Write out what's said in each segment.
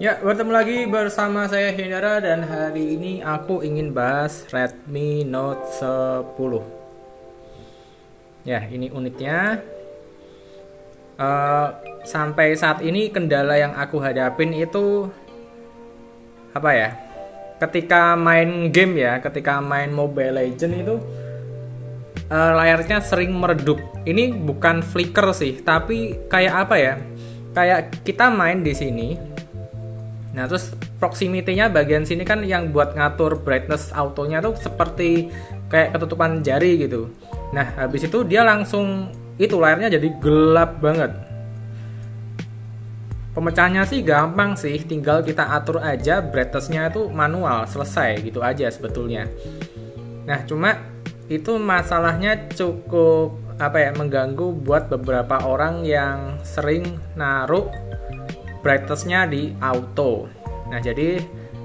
Ya, bertemu lagi bersama saya Hendra dan hari ini aku ingin bahas Redmi Note 10. Ya, ini unitnya. Eh, Sampai saat ini kendala yang aku hadapin itu apa ya? Ketika main game ya, ketika main Mobile Legend itu layarnya sering meredup. Ini bukan flicker sih, tapi kayak apa ya? Kayak kita main di sini. Nah, terus proximity-nya bagian sini kan yang buat ngatur brightness autonya tuh seperti kayak ketutupan jari gitu. Nah, habis itu dia langsung itu layarnya jadi gelap banget. Pemecahnya sih gampang sih, tinggal kita atur aja brightness-nya itu manual, selesai gitu aja sebetulnya. Nah, cuma itu masalahnya cukup mengganggu buat beberapa orang yang sering naruh brightness-nya di auto. Nah, jadi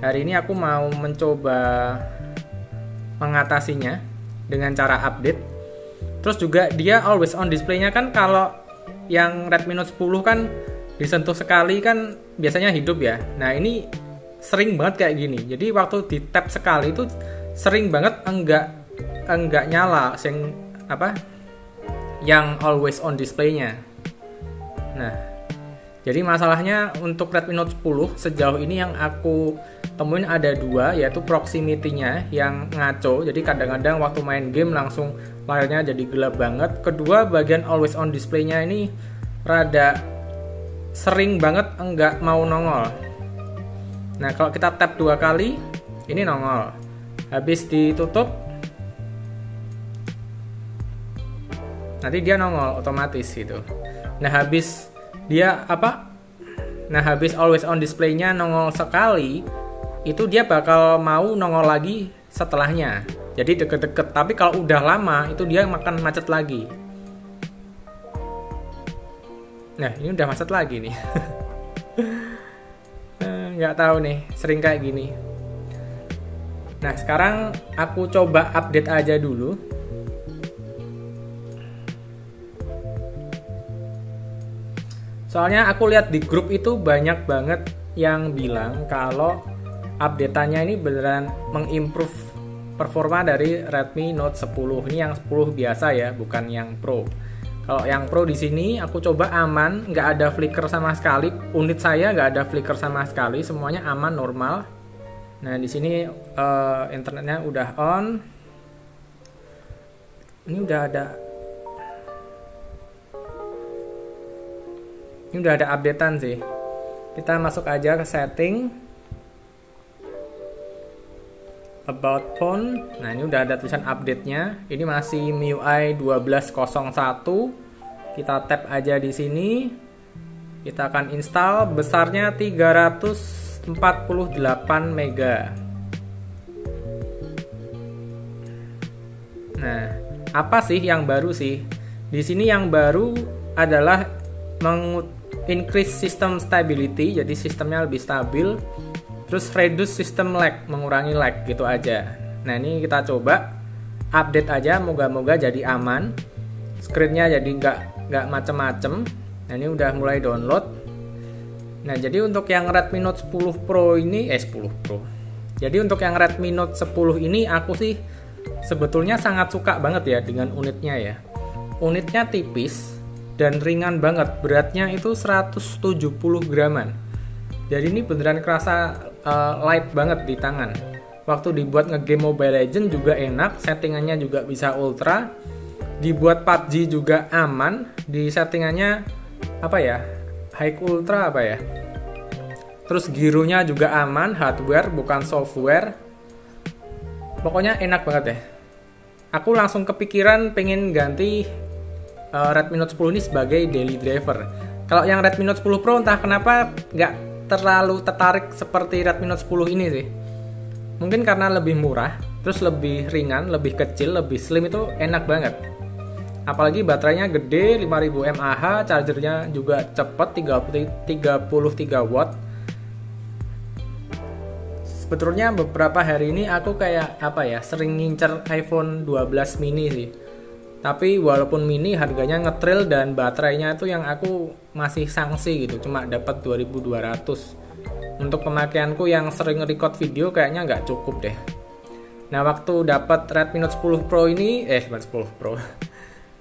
hari ini aku mau mencoba mengatasinya dengan cara update. Terus juga dia always on display-nya kan, kalau yang Redmi Note 10 kan disentuh sekali kan biasanya hidup ya. Nah, ini sering banget kayak gini. Jadi waktu di tap sekali itu sering banget enggak nyala yang always on display-nya. Nah, jadi masalahnya untuk Redmi Note 10 sejauh ini yang aku temuin ada dua, yaitu proximity-nya yang ngaco. Jadi kadang-kadang waktu main game langsung layarnya jadi gelap banget. Kedua, bagian always on display-nya ini rada sering banget enggak mau nongol. Nah, kalau kita tap 2 kali, ini nongol. Habis ditutup, nanti dia nongol otomatis gitu. Nah, habis always on display-nya nongol sekali, itu dia bakal mau nongol lagi setelahnya. Jadi deket-deket. Tapi kalau udah lama, itu dia makan macet lagi. Nah, ini udah macet lagi nih. Nggak tahu nih, sering kayak gini. Nah, sekarang aku coba update aja dulu. Soalnya aku lihat di grup itu banyak banget yang bilang kalau update-annya ini beneran mengimprove performa dari Redmi Note 10. Ini yang 10 biasa ya, bukan yang Pro. Kalau yang Pro di sini aku coba aman, nggak ada flicker sama sekali. Unit saya nggak ada flicker sama sekali, semuanya aman, normal. Nah, di sini internetnya udah on. Ini udah ada updatean sih. Kita masuk aja ke setting, about phone. Nah, ini udah ada tulisan update-nya. Ini masih MIUI 12.01. Kita tap aja di sini. Kita akan install, besarnya 348 MB. Nah, apa sih yang baru sih? Di sini yang baru adalah increase system stability, jadi sistemnya lebih stabil. Terus reduce system lag, mengurangi lag gitu aja. Nah, ini kita coba update aja, moga-moga jadi aman. Screen-nya jadi nggak macem-macem. Nah, ini udah mulai download. Nah, jadi untuk yang Redmi Note 10 Pro ini 10 Pro. Jadi untuk yang Redmi Note 10 ini aku sih sebetulnya sangat suka banget ya dengan unitnya ya. Unitnya tipis dan ringan banget, beratnya itu 170 graman. Jadi ini beneran kerasa light banget di tangan. Waktu dibuat ngegame Mobile Legend juga enak, settingannya juga bisa ultra. Dibuat PUBG juga aman, di settingannya high ultra Terus gironya juga aman, hardware bukan software. Pokoknya enak banget ya. Aku langsung kepikiran pengen ganti Redmi Note 10 ini sebagai daily driver. Kalau yang Redmi Note 10 Pro entah kenapa nggak terlalu tertarik seperti Redmi Note 10 ini sih. Mungkin karena lebih murah, terus lebih ringan, lebih kecil, lebih slim, itu enak banget. Apalagi baterainya gede, 5000 mAh, chargernya juga cepet, 33 watt. Sebetulnya beberapa hari ini aku kayak sering ngincer iPhone 12 mini sih. Tapi walaupun mini harganya ngetril dan baterainya itu yang aku masih sanksi gitu, cuma dapat 2200. Untuk pemakaianku yang sering record video kayaknya nggak cukup deh. Nah, waktu dapat Redmi Note 10 Pro ini, bukan 10 Pro.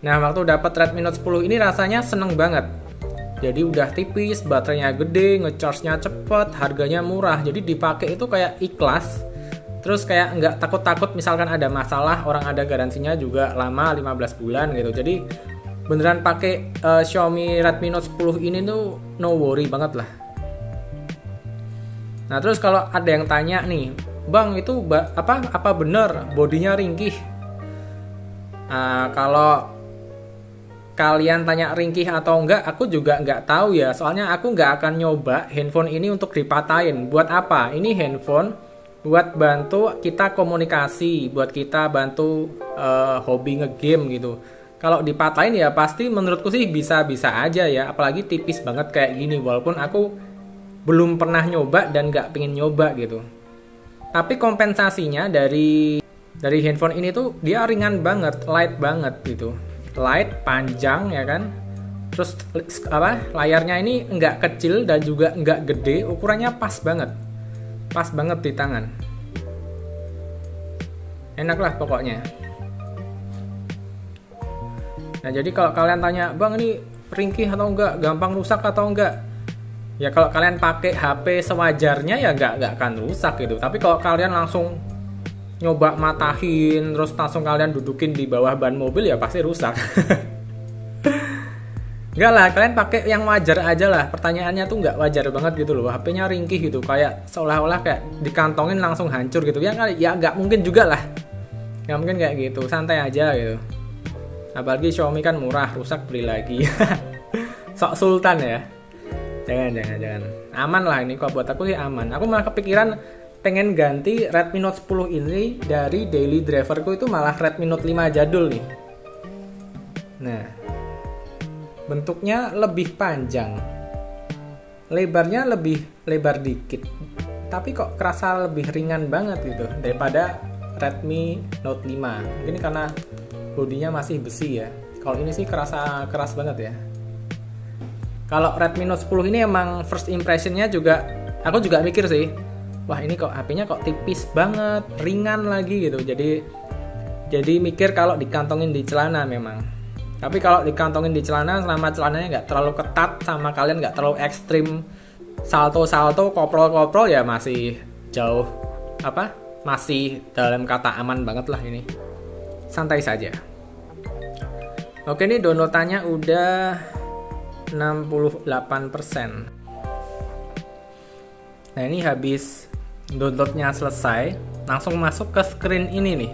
Nah, waktu dapat Redmi Note 10 ini rasanya seneng banget. Jadi udah tipis, baterainya gede, ngecharge-nya cepet, harganya murah. Jadi dipakai itu kayak ikhlas. Terus kayak nggak takut-takut misalkan ada masalah, orang ada garansinya juga lama, 15 bulan gitu. Jadi beneran pakai Xiaomi Redmi Note 10 ini tuh no worry banget lah. Nah, terus kalau ada yang tanya nih, Bang, itu apa bener bodinya ringkih? Kalau kalian tanya ringkih atau enggak, aku juga nggak tahu ya. Soalnya aku nggak akan nyoba handphone ini untuk dipatahin. Buat apa? Ini handphone buat bantu kita komunikasi, buat kita bantu hobi ngegame gitu. Kalau dipatahin ya pasti menurutku sih bisa-bisa aja ya. Apalagi tipis banget kayak gini. Walaupun aku belum pernah nyoba dan nggak pengen nyoba gitu. Tapi kompensasinya dari handphone ini tuh dia ringan banget, light banget gitu. Light, panjang ya kan. Terus layarnya ini nggak kecil dan juga nggak gede, ukurannya pas banget. Pas banget di tangan. Enak lah pokoknya. Nah, jadi kalau kalian tanya, Bang, ini ringkih atau enggak, gampang rusak atau enggak? Ya kalau kalian pakai HP sewajarnya ya nggak akan rusak gitu. Tapi kalau kalian langsung nyoba matahin, terus langsung kalian dudukin di bawah ban mobil ya pasti rusak. Enggak lah, kalian pakai yang wajar aja lah. Pertanyaannya tuh nggak wajar banget gitu loh. HP-nya ringkih gitu, kayak seolah-olah kayak dikantongin langsung hancur gitu. Ya nggak mungkin juga lah. Nggak mungkin kayak gitu, santai aja gitu. Apalagi Xiaomi kan murah, rusak beli lagi. Sok sultan ya. Jangan. Aman lah ini, kok buat aku sih aman. Aku malah kepikiran pengen ganti Redmi Note 10 ini dari daily driverku itu malah Redmi Note 5 jadul nih. Nah, bentuknya lebih panjang, lebarnya lebih lebar dikit, tapi kok kerasa lebih ringan banget gitu daripada Redmi Note 5. Mungkin karena bodinya masih besi ya. Kalau ini sih kerasa keras banget ya. Kalau Redmi Note 10 ini emang first impressionnya juga, aku juga mikir sih, wah ini kok HP-nya kok tipis banget, ringan lagi gitu. Jadi mikir kalau dikantongin di celana memang. Tapi kalau dikantongin di celana, selama celananya nggak terlalu ketat sama kalian, nggak terlalu ekstrim, salto-salto, koprol-koprol ya masih jauh masih dalam kata aman banget lah ini. Santai saja. Oke, ini downloadannya udah 68%. Nah, ini habis downloadnya selesai, langsung masuk ke screen ini nih.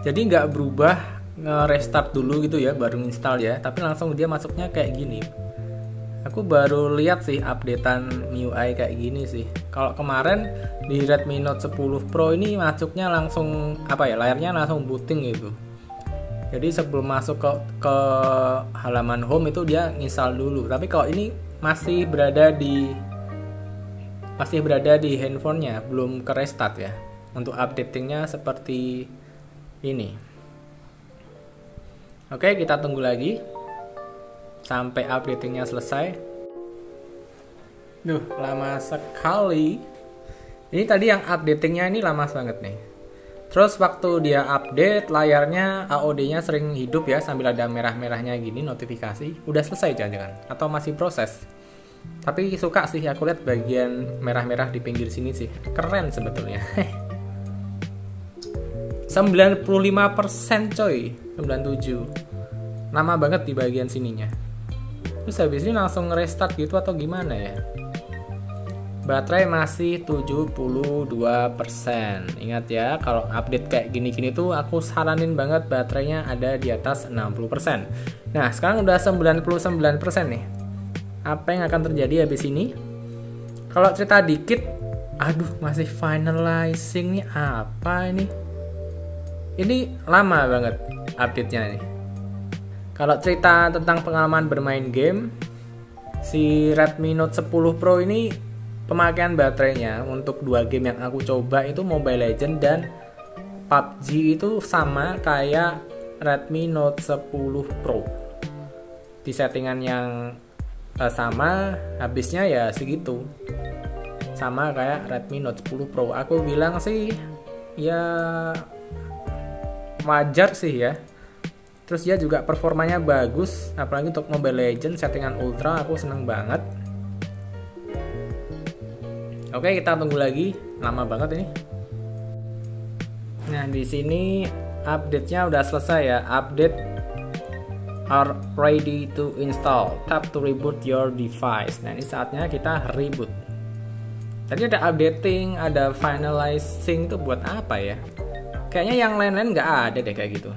Jadi nggak berubah, nge-restart dulu gitu ya, baru install ya, tapi langsung dia masuknya kayak gini. Aku baru lihat sih updatean MIUI kayak gini sih. Kalau kemarin di Redmi Note 10 Pro ini masuknya langsung layarnya langsung booting gitu. Jadi sebelum masuk ke halaman home itu dia install dulu. Tapi kalau ini masih berada di handphonenya, belum ke restart ya. Untuk updatingnya seperti ini. Oke, kita tunggu lagi sampai updatingnya selesai. Duh, lama sekali. Ini tadi yang updatingnya ini lama banget nih. Terus waktu dia update, layarnya AOD-nya sering hidup ya, sambil ada merah-merahnya gini, notifikasi. Udah selesai jangan-jangan, atau masih proses. Tapi suka sih, aku lihat bagian merah-merah di pinggir sini sih. Keren sebetulnya. 95% coy, 97. Lama banget di bagian sininya. Terus habis ini langsung restart gitu atau gimana ya? Baterai masih 72%. Ingat ya, kalau update kayak gini-gini tuh aku saranin banget baterainya ada di atas 60%. Nah, sekarang udah 99% nih. Apa yang akan terjadi habis ini? Kalau cerita dikit, aduh masih finalizing nih, apa ini? Ini lama banget update-nya nih. Kalau cerita tentang pengalaman bermain game, si Redmi Note 10 Pro ini pemakaian baterainya untuk 2 game yang aku coba itu Mobile Legends dan PUBG itu sama kayak Redmi Note 10 Pro. Di settingan yang sama, habisnya ya segitu. sama kayak Redmi Note 10 Pro. Aku bilang sih ya wajar sih ya. Terus dia juga performanya bagus, apalagi untuk Mobile Legends settingan ultra aku seneng banget. Oke, kita tunggu lagi, lama banget ini. Nah, di sini update-nya udah selesai ya. Update are ready to install. Tap to reboot your device. Nah, ini saatnya kita reboot. Tadi ada updating, ada finalizing, itu buat apa ya? Kayaknya yang lain-lain nggak ada deh kayak gitu.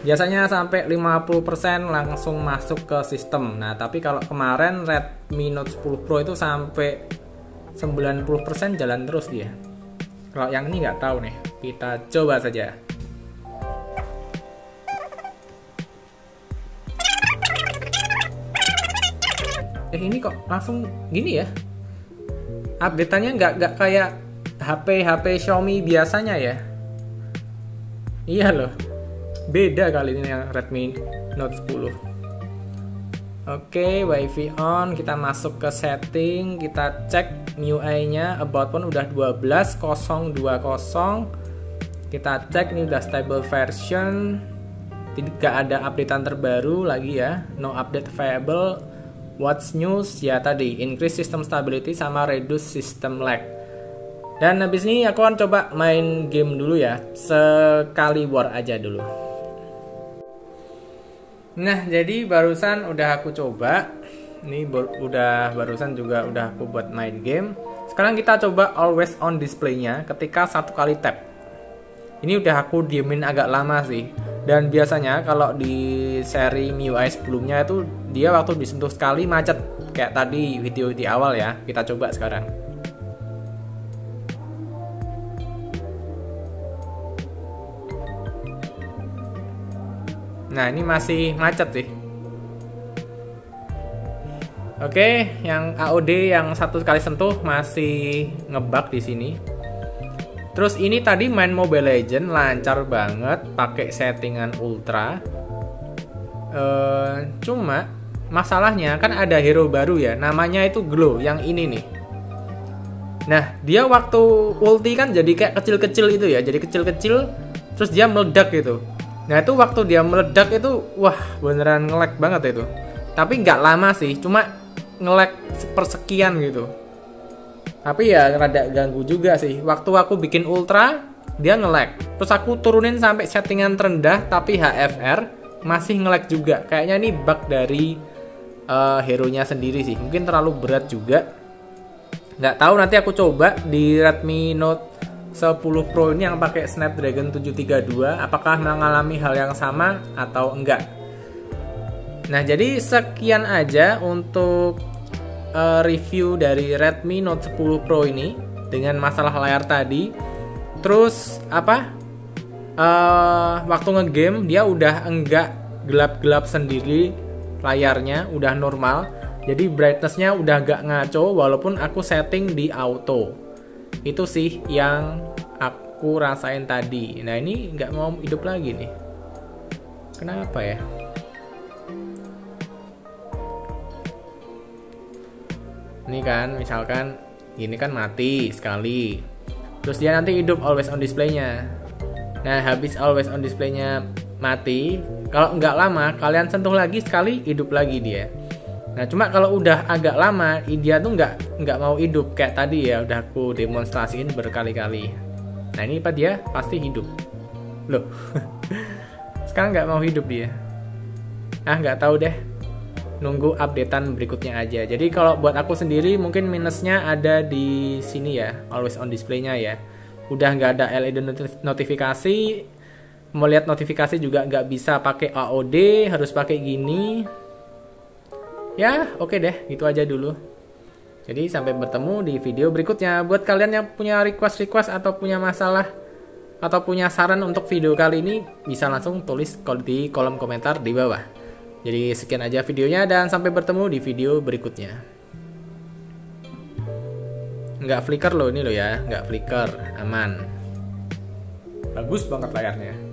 Biasanya sampai 50% langsung masuk ke sistem. Nah, tapi kalau kemarin Redmi Note 10 Pro itu sampai 90% jalan terus dia. Kalau yang ini nggak tahu nih, kita coba saja. Ini kok langsung gini ya? Update-nya nggak kayak HP Xiaomi biasanya ya? Iya loh, beda kali ini yang Redmi Note 10. Oke, WiFi on, kita masuk ke setting, kita cek MIUI-nya, about phone udah 12.020. Kita cek ini udah stable version, tidak ada updatean terbaru lagi ya, no update available. What's news ya tadi, increase system stability sama reduce system lag. Dan habis ini aku akan coba main game dulu ya, sekali war aja dulu. Nah, jadi barusan udah aku coba. Ini barusan juga udah aku buat main game. Sekarang kita coba always on display-nya ketika satu kali tap. Ini udah aku diemin agak lama sih. Dan biasanya kalau di seri MIUI sebelumnya itu dia waktu disentuh sekali macet. Kayak tadi video di awal ya. Kita coba sekarang. Nah, ini masih macet sih. Oke, yang AOD yang satu kali sentuh masih ngebug di sini. Terus ini tadi main Mobile Legends lancar banget pakai settingan ultra. Cuma masalahnya kan ada hero baru ya, namanya itu Glow yang ini nih. Nah, dia waktu ulti kan jadi kayak kecil-kecil itu ya, jadi kecil-kecil terus dia meledak gitu. Nah, itu waktu dia meledak itu wah beneran nge-lag banget itu. Tapi nggak lama sih, cuma nge-lag sepersekian gitu. Tapi ya rada ganggu juga sih. Waktu aku bikin ultra dia nge-lag. Terus aku turunin sampai settingan terendah tapi HFR masih nge-lag juga. Kayaknya ini bug dari hero-nya sendiri sih. Mungkin terlalu berat juga. Nggak tahu, nanti aku coba di Redmi Note 10 Pro ini yang pakai Snapdragon 732 apakah mengalami hal yang sama atau enggak. Nah, jadi sekian aja untuk review dari Redmi Note 10 Pro ini dengan masalah layar tadi. Terus waktu ngegame dia udah enggak gelap-gelap sendiri, layarnya udah normal. Jadi brightness-nya udah enggak ngaco walaupun aku setting di auto. Itu sih yang aku rasain tadi. Nah, ini nggak mau hidup lagi nih. Kenapa ya? Ini kan misalkan gini kan mati sekali. Terus dia nanti hidup always on display-nya. Nah, habis always on display-nya mati, kalau nggak lama kalian sentuh lagi sekali hidup lagi dia. Nah, cuma kalau udah agak lama dia tuh nggak mau hidup kayak tadi ya, udah aku demonstrasiin berkali-kali. Nah, ini dia pasti hidup. Loh. Sekarang nggak mau hidup dia. Nggak tahu deh. Nunggu updatean berikutnya aja. Jadi kalau buat aku sendiri mungkin minusnya ada di sini ya, always on display-nya ya. Udah nggak ada LED notifikasi. Mau lihat notifikasi juga nggak bisa pakai AOD, harus pakai gini. Ya, oke deh, gitu aja dulu. Jadi sampai bertemu di video berikutnya. Buat kalian yang punya request atau punya masalah atau punya saran untuk video kali ini, bisa langsung tulis di kolom komentar di bawah. Jadi sekian aja videonya dan sampai bertemu di video berikutnya. Nggak flicker loh ini loh ya, nggak flicker, aman. Bagus banget layarnya.